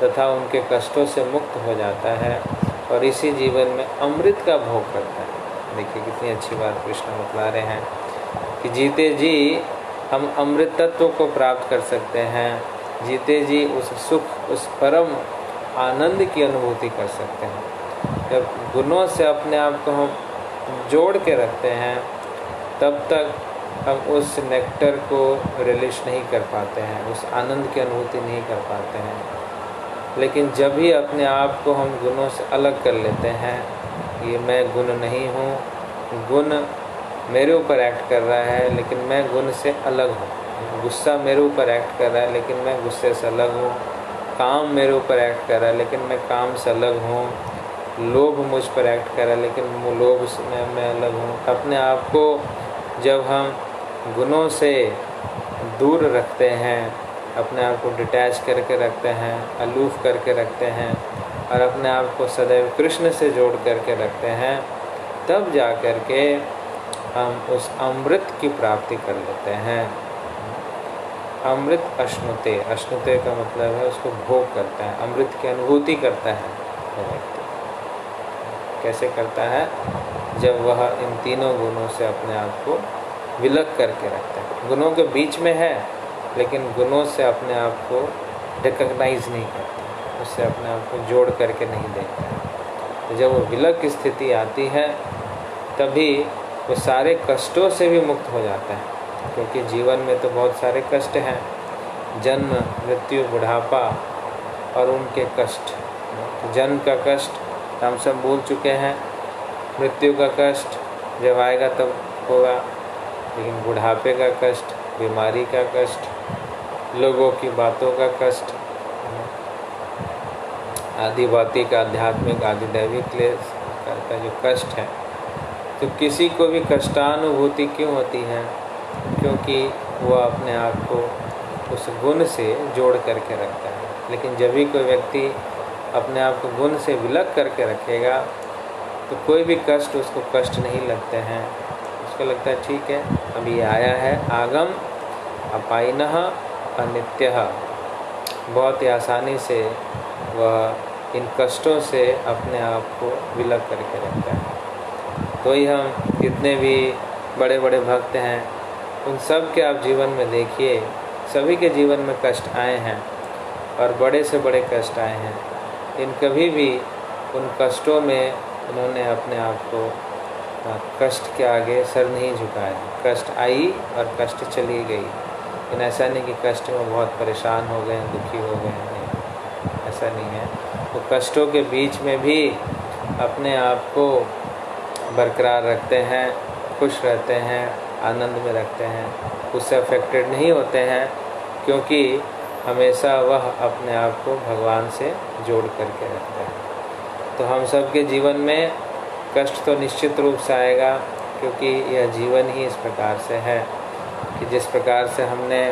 तथा उनके कष्टों से मुक्त हो जाता है और इसी जीवन में अमृत का भोग करता है। देखिए कितनी अच्छी बात कृष्ण बतला रहे हैं कि जीते जी हम अमृत तत्व को प्राप्त कर सकते हैं, जीते जी उस सुख उस परम आनंद की अनुभूति कर सकते हैं। जब गुणों से अपने आप को हम जोड़ के रखते हैं तब तक हम उस नेक्टर को रिलीज नहीं कर पाते हैं, उस आनंद की अनुभूति नहीं कर पाते हैं। लेकिन जब भी अपने आप को हम गुणों से अलग कर लेते हैं, ये मैं गुण नहीं हूँ, गुण मेरे ऊपर एक्ट कर रहा है लेकिन मैं गुण से अलग हूँ, गुस्सा मेरे ऊपर एक्ट कर रहा है लेकिन मैं गुस्से से अलग हूँ, काम मेरे ऊपर एक्ट कर रहा है लेकिन मैं काम से अलग हूँ, लोभ मुझ पर एक्ट कर रहा है लेकिन लोभ से मैं अलग हूँ। अपने आप को जब हम गुणों से दूर रखते हैं, अपने आप को डिटैच करके रखते हैं, अलूफ करके रखते हैं और अपने आप को सदैव कृष्ण से जोड़ करके रखते हैं, तब जा कर के हम उस अमृत की प्राप्ति कर लेते हैं। अमृत अश्नुते, अश्नुते का मतलब है उसको भोग करता है, अमृत की अनुभूति करता है वो व्यक्ति। कैसे करता है? जब वह इन तीनों गुणों से अपने आप को विलग करके रखता है। गुणों के बीच में है लेकिन गुणों से अपने आप को रिकग्नाइज नहीं करता, उससे अपने आप को जोड़ करके नहीं देखता है। तो जब वो विलग की स्थिति आती है तभी वो सारे कष्टों से भी मुक्त हो जाता है, क्योंकि जीवन में तो बहुत सारे कष्ट हैं, जन्म मृत्यु बुढ़ापा और उनके कष्ट। जन्म का कष्ट हम सब भूल चुके हैं, मृत्यु का कष्ट जब आएगा तब होगा, लेकिन बुढ़ापे का कष्ट, बीमारी का कष्ट, लोगों की बातों का कष्ट, आदिवादी का आध्यात्मिक आदिदैविक क्लेश का जो कष्ट है, तो किसी को भी कष्टानुभूति क्यों होती है? क्योंकि वो अपने आप को उस गुण से जोड़ करके रखता है। लेकिन जब भी कोई व्यक्ति अपने आप को गुण से विलग करके रखेगा तो कोई भी कष्ट उसको कष्ट नहीं लगते हैं, उसको लगता है ठीक है अभी ये आया है, आगम अपायिनः अनित्यः। बहुत ही आसानी से वह इन कष्टों से अपने आप को विलग करके रखता है। तो ही हम जितने भी बड़े बड़े भक्त हैं उन सब के आप जीवन में देखिए, सभी के जीवन में कष्ट आए हैं और बड़े से बड़े कष्ट आए हैं, इन कभी भी उन कष्टों में उन्होंने अपने आप को कष्ट के आगे सर नहीं झुकाया। कष्ट आई और कष्ट चली गई, लेकिन ऐसा नहीं कि कष्ट में बहुत परेशान हो गए, दुखी हो गए, नहीं, ऐसा नहीं है। तो कष्टों के बीच में भी अपने आप को बरकरार रखते हैं, खुश रहते हैं, आनंद में रखते हैं, उससे अफेक्टेड नहीं होते हैं, क्योंकि हमेशा वह अपने आप को भगवान से जोड़ करके रखते हैं। तो हम सब के जीवन में कष्ट तो निश्चित रूप से आएगा, क्योंकि यह जीवन ही इस प्रकार से है कि जिस प्रकार से हमने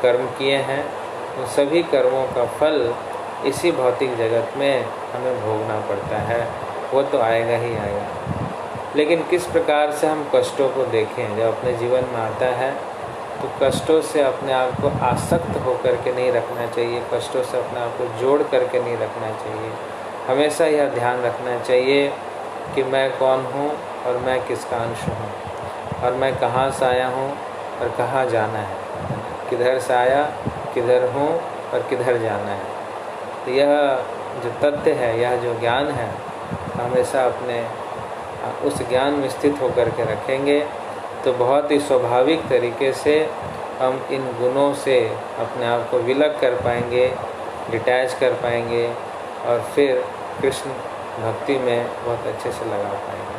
कर्म किए हैं उन सभी कर्मों का फल इसी भौतिक जगत में हमें भोगना पड़ता है, वो तो आएगा ही आएगा। लेकिन किस प्रकार से हम कष्टों को देखें, जब अपने जीवन में आता है तो कष्टों से अपने आप को आसक्त होकर के नहीं रखना चाहिए, कष्टों से अपने आप को जोड़ करके नहीं रखना चाहिए। हमेशा यह ध्यान रखना चाहिए कि मैं कौन हूँ और मैं किसका अंश हूँ, और मैं कहाँ से आया हूँ और कहाँ जाना है, किधर से आया, किधर हूँ और किधर जाना है। तो यह जो तथ्य है, यह जो ज्ञान है, हमेशा अपने उस ज्ञान में स्थित होकर के रखेंगे तो बहुत ही स्वाभाविक तरीके से हम इन गुणों से अपने आप को विलग कर पाएंगे, डिटैच कर पाएंगे और फिर कृष्ण भक्ति में बहुत अच्छे से लगा पाएंगे।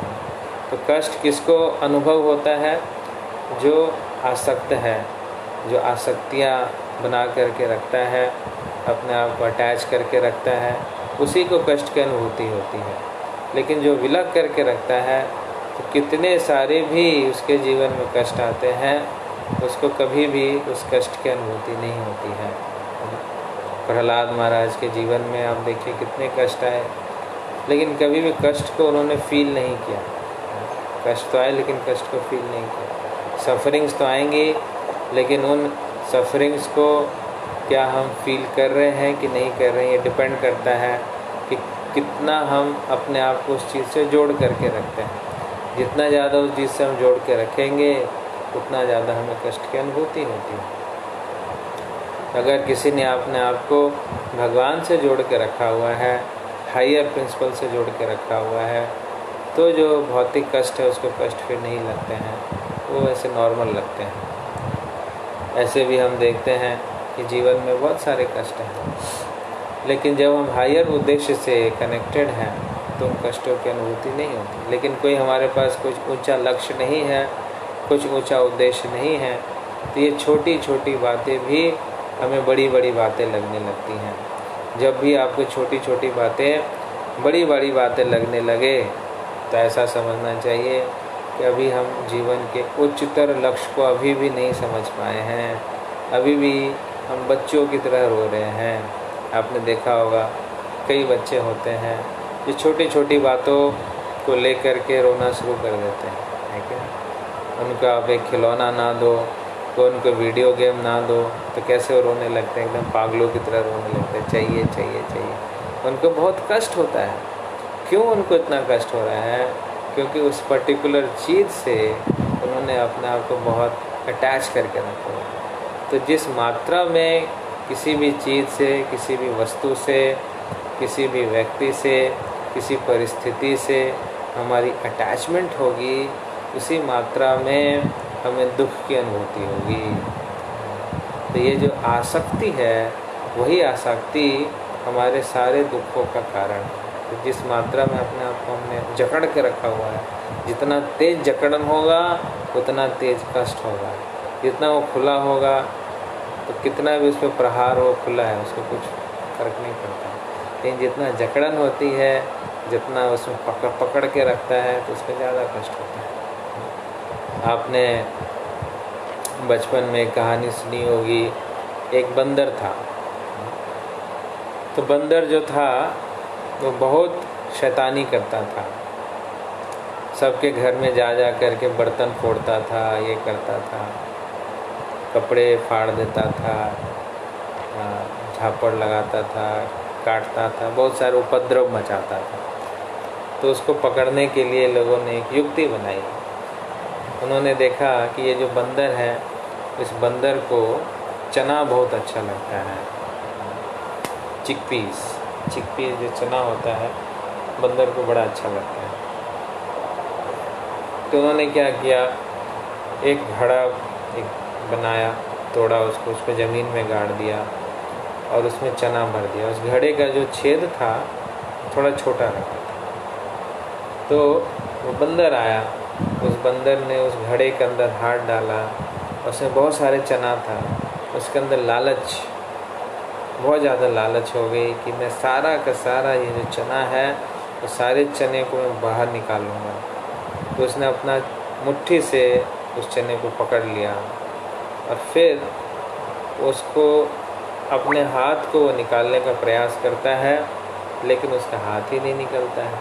तो कष्ट किसको अनुभव होता है? जो आसक्त है, जो आसक्तियाँ बना करके रखता है, अपने आप को अटैच करके रखता है, उसी को कष्ट की अनुभूति होती है। लेकिन जो विलग करके रखता है तो कितने सारे भी उसके जीवन में कष्ट आते हैं, उसको कभी भी उस कष्ट की अनुभूति नहीं होती है। प्रहलाद महाराज के जीवन में आप देखिए कितने कष्ट आए, लेकिन कभी भी कष्ट को उन्होंने फील नहीं किया। कष्ट तो आए लेकिन कष्ट को फील नहीं किया। सफरिंग्स तो आएंगी, लेकिन उन सफरिंग्स को क्या हम फील कर रहे हैं कि नहीं कर रहे हैं, ये डिपेंड करता है कि कितना हम अपने आप को उस चीज़ से जोड़ करके रखते हैं। जितना ज़्यादा उस चीज़ से हम जोड़ के रखेंगे उतना ज़्यादा हमें कष्ट की अनुभूति होती है। अगर किसी ने अपने आप को भगवान से जोड़ के रखा हुआ है, हायर प्रिंसिपल से जोड़ के रखा हुआ है, तो जो भौतिक कष्ट है उसको कष्ट फिर नहीं लगते हैं, वो ऐसे नॉर्मल लगते हैं। ऐसे भी हम देखते हैं कि जीवन में बहुत सारे कष्ट हैं, लेकिन जब हम हायर उद्देश्य से कनेक्टेड हैं तो उन कष्टों की अनुभूति नहीं होती। लेकिन कोई हमारे पास कुछ ऊंचा लक्ष्य नहीं है, कुछ ऊंचा उद्देश्य नहीं है, तो ये छोटी छोटी बातें भी हमें बड़ी बड़ी बातें लगने लगती हैं। जब भी आपको छोटी छोटी बातें बड़ी बड़ी बातें लगने लगे तो ऐसा समझना चाहिए कि अभी हम जीवन के उच्चतर लक्ष्य को अभी भी नहीं समझ पाए हैं, अभी भी हम बच्चों की तरह रो रहे हैं। आपने देखा होगा कई बच्चे होते हैं जो छोटी छोटी बातों को लेकर के रोना शुरू कर देते हैं, है क्या? उनको आप एक खिलौना ना दो, तो उनको वीडियो गेम ना दो, तो कैसे वो रोने लगते हैं, एकदम पागलों की तरह रोने लगते हैं, चाहिए चाहिए चाहिए। उनको बहुत कष्ट होता है। क्यों उनको इतना कष्ट हो रहा है? क्योंकि उस पर्टिकुलर चीज़ से उन्होंने अपने आप को बहुत अटैच करके रखा है। तो जिस मात्रा में किसी भी चीज़ से, किसी भी वस्तु से, किसी भी व्यक्ति से, किसी परिस्थिति से हमारी अटैचमेंट होगी, उसी मात्रा में हमें दुख की अनुभूति होगी। तो ये जो आसक्ति है, वही आसक्ति हमारे सारे दुखों का कारण है। तो जिस मात्रा में अपने आप को हमने जकड़ के रखा हुआ है, जितना तेज जकड़न होगा उतना तेज कष्ट होगा। जितना वो खुला होगा तो कितना भी उस पर प्रहार हो, खुला है, उसको कुछ फर्क नहीं पड़ता। लेकिन जितना जकड़न होती है, जितना उसमें पकड़ के रखता है, तो उसका ज़्यादा कष्ट होता है। आपने बचपन में एक कहानी सुनी होगी, एक बंदर था। तो बंदर जो था वो बहुत शैतानी करता था, सबके घर में जा जा करके बर्तन फोड़ता था, ये करता था, कपड़े फाड़ देता था, झापड़ लगाता था, काटता था, बहुत सारे उपद्रव मचाता था। तो उसको पकड़ने के लिए लोगों ने एक युक्ति बनाई। उन्होंने देखा कि ये जो बंदर है, इस बंदर को चना बहुत अच्छा लगता है। चिकपीस जो चना होता है, बंदर को बड़ा अच्छा लगता है। तो उन्होंने क्या किया, एक घड़ा बनाया, तोड़ा उसको, उसको ज़मीन में गाड़ दिया और उसमें चना भर दिया। उस घड़े का जो छेद था थोड़ा छोटा रखा था। तो वो बंदर आया, उस बंदर ने उस घड़े के अंदर हाथ डाला, उसमें बहुत सारे चना था। उसके अंदर लालच, बहुत ज़्यादा लालच हो गई कि मैं सारा का सारा ये जो चना है, वो सारे चने को मैं बाहर निकालूंगा। तो उसने अपना मुट्ठी से उस चने को पकड़ लिया और फिर उसको अपने हाथ को निकालने का प्रयास करता है, लेकिन उसका हाथ ही नहीं निकलता है,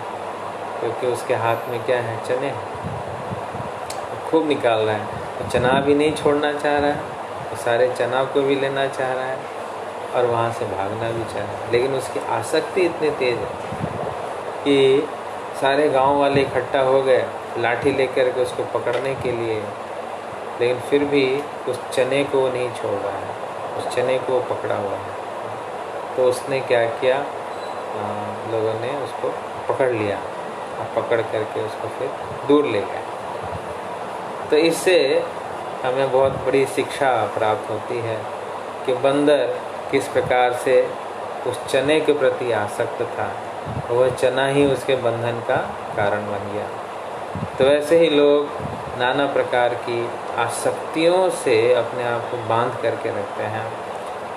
क्योंकि उसके हाथ में क्या है, चने। खूब निकाल रहा है, तो चना भी नहीं छोड़ना चाह रहा है, तो सारे चना को भी लेना चाह रहा है और वहाँ से भागना भी चाह रहा है। लेकिन उसकी आसक्ति इतनी तेज़ है कि सारे गांव वाले इकट्ठा हो गए लाठी लेकर के उसको पकड़ने के लिए, लेकिन फिर भी उस चने को वो नहीं छोड़ रहा है, उस चने को वो पकड़ा हुआ है। तो उसने क्या किया, लोगों ने उसको पकड़ लिया और पकड़ करके उसको फिर दूर ले गए। तो इससे हमें बहुत बड़ी शिक्षा प्राप्त होती है कि बंदर किस प्रकार से उस चने के प्रति आसक्त था, वह चना ही उसके बंधन का कारण बन गया। तो वैसे ही लोग नाना प्रकार की आसक्तियों से अपने आप को बांध करके रखते हैं,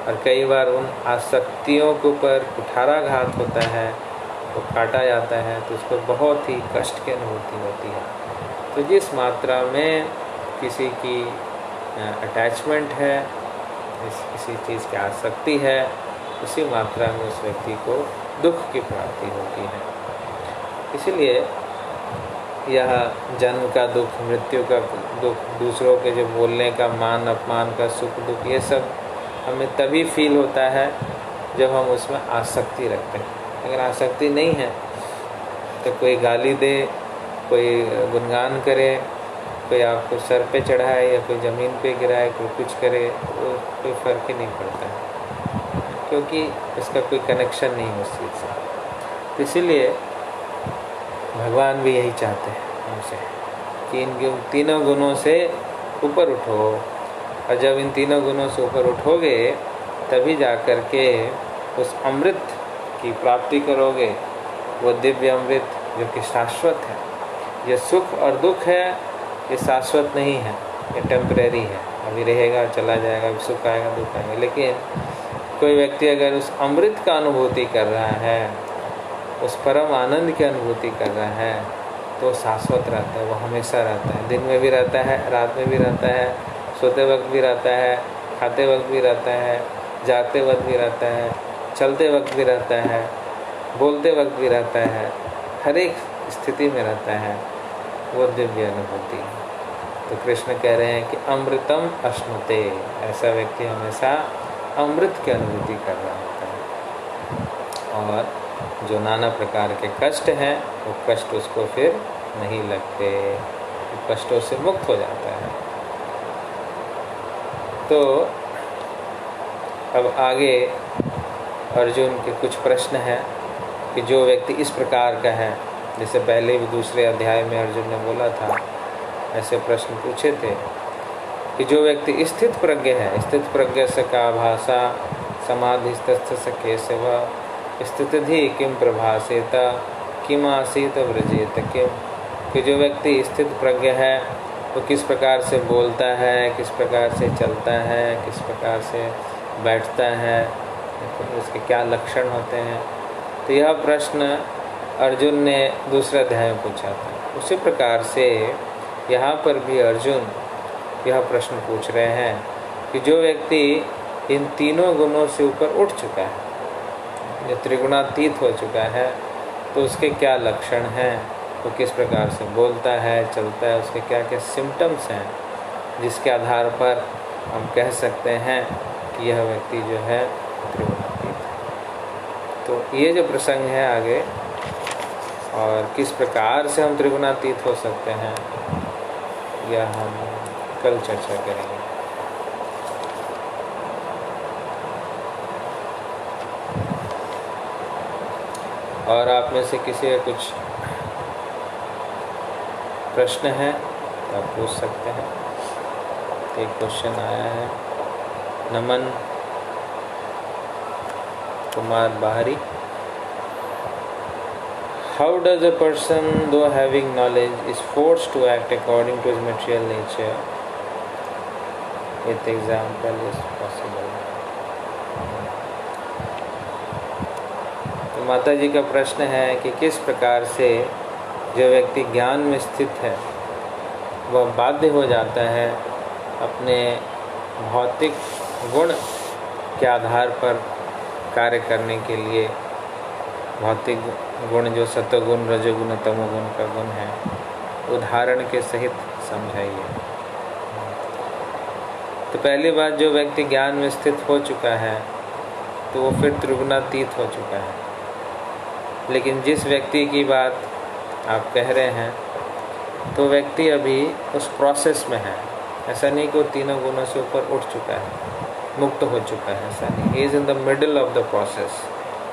और कई बार उन आसक्तियों के ऊपर कुठाराघात होता है, को काटा जाता है तो उसको बहुत ही कष्ट की अनुभूति होती है। तो जिस मात्रा में किसी की अटैचमेंट है, किसी चीज़ की आसक्ति है, उसी मात्रा में उस व्यक्ति को दुख की प्राप्ति होती है। इसलिए यह जन्म का दुख, मृत्यु का दुख, दूसरों के जो बोलने का, मान अपमान का सुख दुख, ये सब हमें तभी फील होता है जब हम उसमें आसक्ति रखते हैं। अगर आसक्ति नहीं है तो कोई गाली दे, कोई गुणगान करे, कोई आपको सर पे चढ़ाए या कोई ज़मीन पे गिराए, कोई कुछ करे, वो कोई फ़र्क ही नहीं पड़ता है, क्योंकि इसका कोई कनेक्शन नहीं उस चीज़ से। तो इसीलिए भगवान भी यही चाहते हैं हमसे कि इन तीनों गुणों से ऊपर उठो, और जब इन तीनों गुणों से ऊपर उठोगे तभी जा कर के उस अमृत की प्राप्ति करोगे, वो दिव्य अमृत जो कि शाश्वत है। ये सुख और दुख है, ये शाश्वत नहीं है, ये टेम्परेरी है, अभी रहेगा चला जाएगा, अभी सुख आएगा दुख आएगा। लेकिन कोई व्यक्ति अगर उस अमृत का अनुभूति कर रहा है, उस परम आनंद की अनुभूति कर रहा है, तो शाश्वत रहता है, वो हमेशा रहता है। दिन में भी रहता है, रात में भी रहता है, सोते वक्त भी रहता है, खाते वक्त भी रहता है, जागते वक्त भी रहता है, चलते वक्त भी रहता है, बोलते वक्त भी रहता है, हर एक स्थिति में रहता है, वो दिव्य अनुभूति। तो कृष्ण कह रहे हैं कि अमृतम अश्नुते, ऐसा व्यक्ति हमेशा अमृत की अनुभूति कर रहा होता है। और जो नाना प्रकार के कष्ट हैं, वो कष्ट उसको फिर नहीं लगते, कष्टों से मुक्त हो जाता है। तो अब आगे अर्जुन के कुछ प्रश्न हैं कि जो व्यक्ति इस प्रकार का है, जैसे पहले भी दूसरे अध्याय में अर्जुन ने बोला था, ऐसे प्रश्न पूछे थे कि जो व्यक्ति स्थित प्रज्ञ है, स्थित प्रज्ञ से का भाषा समाधिस्तस्थ से केशव स्थितिधि किम प्रभासेत किम आसीत व्रजेत किम, कि जो व्यक्ति स्थित प्रज्ञ है वो किस प्रकार से बोलता है, किस प्रकार से चलता है, किस प्रकार से बैठता है, उसके क्या लक्षण होते हैं। तो यह प्रश्न अर्जुन ने दूसरे अध्याय में पूछा था। उसी प्रकार से यहाँ पर भी अर्जुन यह प्रश्न पूछ रहे हैं कि जो व्यक्ति इन तीनों गुणों से ऊपर उठ चुका है, जो त्रिगुणातीत हो चुका है, तो उसके क्या लक्षण हैं, वो किस प्रकार से बोलता है, चलता है, उसके क्या क्या सिम्टम्स हैं, जिसके आधार पर हम कह सकते हैं कि यह व्यक्ति जो है त्रिगुणातीत है। तो ये जो प्रसंग है आगे, और किस प्रकार से हम त्रिगुणातीत हो सकते हैं, यह हम कल चर्चा करेंगे। और आप में से किसी का कुछ प्रश्न है तो आप पूछ सकते हैं। एक क्वेश्चन आया है, नमन कुमार बाहरी, how does a person though having knowledge is forced to act according to his material nature? With example is possible. तो माता जी का प्रश्न है कि किस प्रकार से जो व्यक्ति ज्ञान में स्थित है वह बाध्य हो जाता है अपने भौतिक गुण के आधार पर कार्य करने के लिए। भौतिक गुण जो सत्वगुण, रजोगुण, तमोगुण का गुण है, उदाहरण के सहित समझाइए। तो पहली बात, जो व्यक्ति ज्ञान में स्थित हो चुका है तो वो फिर त्रिगुणातीत हो चुका है। लेकिन जिस व्यक्ति की बात आप कह रहे हैं, तो व्यक्ति अभी उस प्रोसेस में है। ऐसा नहीं कि वो तीनों गुणों से ऊपर उठ चुका है, मुक्त हो चुका है, ऐसा नहीं। He is in the middle of the process.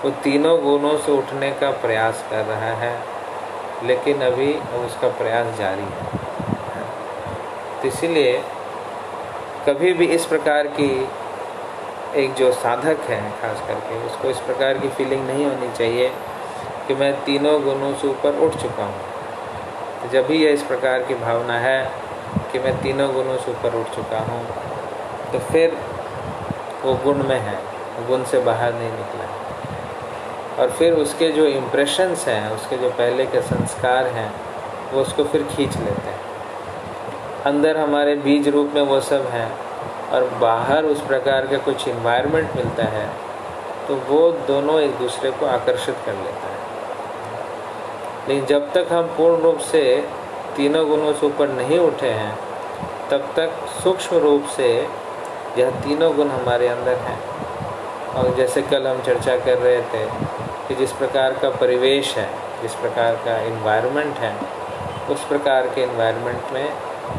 वो तीनों गुणों से उठने का प्रयास कर रहा है, लेकिन अभी उसका प्रयास जारी है। तो इसीलिए कभी भी इस प्रकार की एक जो साधक है खास करके, उसको इस प्रकार की फीलिंग नहीं होनी चाहिए कि मैं तीनों गुणों से ऊपर उठ चुका हूँ। तो जब भी ये इस प्रकार की भावना है कि मैं तीनों गुणों से ऊपर उठ चुका हूँ, तो फिर वो गुण में है, गुण से बाहर नहीं निकला है। और फिर उसके जो इम्प्रेशंस हैं, उसके जो पहले के संस्कार हैं, वो उसको फिर खींच लेते हैं। अंदर हमारे बीज रूप में वो सब हैं और बाहर उस प्रकार का कुछ इन्वायरमेंट मिलता है, तो वो दोनों एक दूसरे को आकर्षित कर लेता है। लेकिन जब तक हम पूर्ण रूप से तीनों गुणों से ऊपर नहीं उठे हैं, तब तक सूक्ष्म रूप से यह तीनों गुण हमारे अंदर हैं। और जैसे कल हम चर्चा कर रहे थे कि जिस प्रकार का परिवेश है, जिस प्रकार का इन्वायरमेंट है, उस प्रकार के इन्वायरमेंट में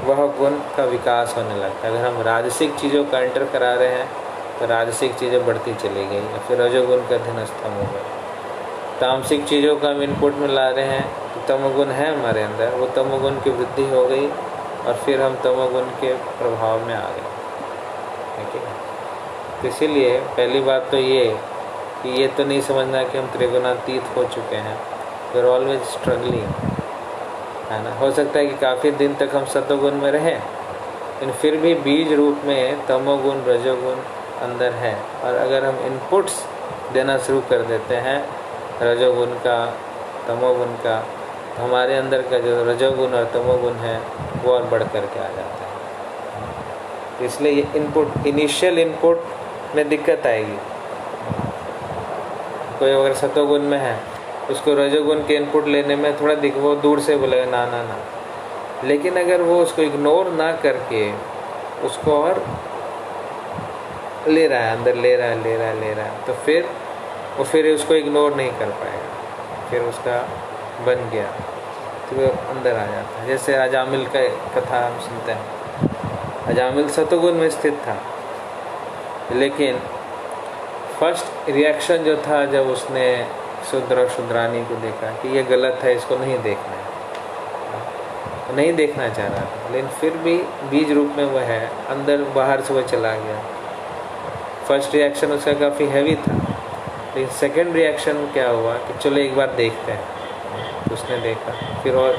वह गुण का विकास होने लगता है। अगर हम राजसिक चीज़ों का एंटर करा रहे हैं तो राजसिक चीज़ें बढ़ती चली गई, या फिर रजोगुण का अधीनस्थम हो गया। तामसिक चीज़ों का हम इनपुट में ला रहे हैं तो तमोगुण है हमारे अंदर, वो तमोगुण की वृद्धि हो गई और फिर हम तमोगुण के प्रभाव में आ गए। ठीक है, तो इसीलिए पहली बात तो ये कि ये तो नहीं समझना कि हम त्रिगुणातीत हो चुके हैं। वी आर ऑलवेज स्ट्रगलिंग, है ना। हो सकता है कि काफ़ी दिन तक हम सतोगुण में रहें, लेकिन फिर भी बीज रूप में तमोगुण रजोगुण अंदर है। और अगर हम इनपुट्स देना शुरू कर देते हैं रजोगुण का, तमोगुण का, तो हमारे अंदर का जो रजोगुण और तमोगुण है वो और बढ़ कर के आ जाता है। इसलिए ये इनपुट, इनिशियल इनपुट में दिक्कत आएगी। कोई अगर सतोगुण में है, उसको रजोगुण के इनपुट लेने में थोड़ा वो दूर से बोलेगा ना ना ना। लेकिन अगर वो उसको इग्नोर ना करके उसको और ले रहा है, अंदर ले रहा है, तो फिर वो फिर उसको इग्नोर नहीं कर पाएगा, फिर उसका बन गया तो वो अंदर आ जाता है। जैसे अजामिल का कथा हम सुनते हैं। अजामिल सतोगुण में स्थित था, लेकिन फर्स्ट रिएक्शन जो था जब उसने शूद्र शूद्रानी को देखा कि ये गलत है, इसको नहीं देखना है, नहीं देखना चाह रहा था, लेकिन फिर भी बीज रूप में वह है, अंदर बाहर से वह चला गया। फर्स्ट रिएक्शन उसका काफ़ी हैवी था, लेकिन सेकंड रिएक्शन क्या हुआ कि चलो एक बार देखते हैं। तो उसने देखा, फिर और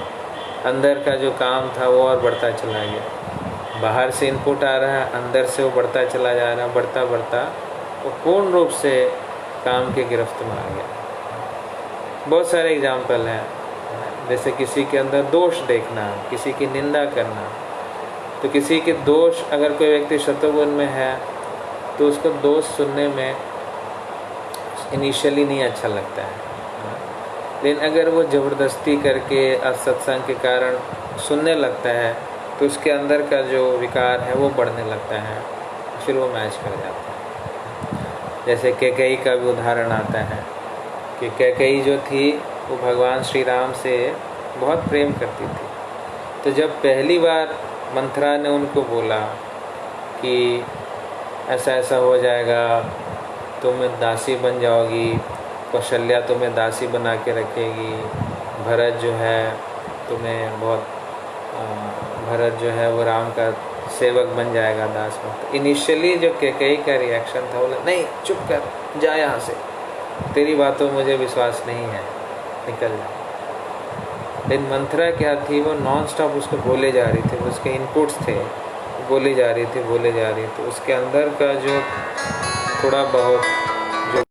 अंदर का जो काम था वो और बढ़ता चला गया। बाहर से इनपुट आ रहा है, अंदर से वो बढ़ता चला जा रहा है, बढ़ता बढ़ता वो पूर्ण रूप से काम के गिरफ्त में आ गया। बहुत सारे एग्जाम्पल हैं, जैसे किसी के अंदर दोष देखना, किसी की निंदा करना। तो किसी के दोष, अगर कोई व्यक्ति शतोगुण में है तो उसको दोष सुनने में इनिशियली नहीं अच्छा लगता है, लेकिन अगर वो ज़बरदस्ती करके असत्संग के कारण सुनने लगता है तो उसके अंदर का जो विकार है वो बढ़ने लगता है, फिर वो मैच कर जाता है। जैसे कैकेयी का भी उदाहरण आता है कि कैकेयी जो थी वो भगवान श्री राम से बहुत प्रेम करती थी। तो जब पहली बार मंथरा ने उनको बोला कि ऐसा ऐसा हो जाएगा, तुम दासी बन जाओगी, कौशल्या तुम्हें दासी बना के रखेगी, भरत जो है तुम्हें बहुत भरत जो है वो राम का सेवक बन जाएगा, दास में। तो इनिशियली जो कैकेयी का रिएक्शन था, बोला नहीं चुप कर, जा यहाँ से, तेरी बातों मुझे विश्वास नहीं है, निकल जा। लेकिन मंथरा क्या थी, वो नॉन स्टॉप उसको बोले जा रही थी, उसके इनपुट्स थे, बोली जा रही थी। तो उसके अंदर का जो थोड़ा बहुत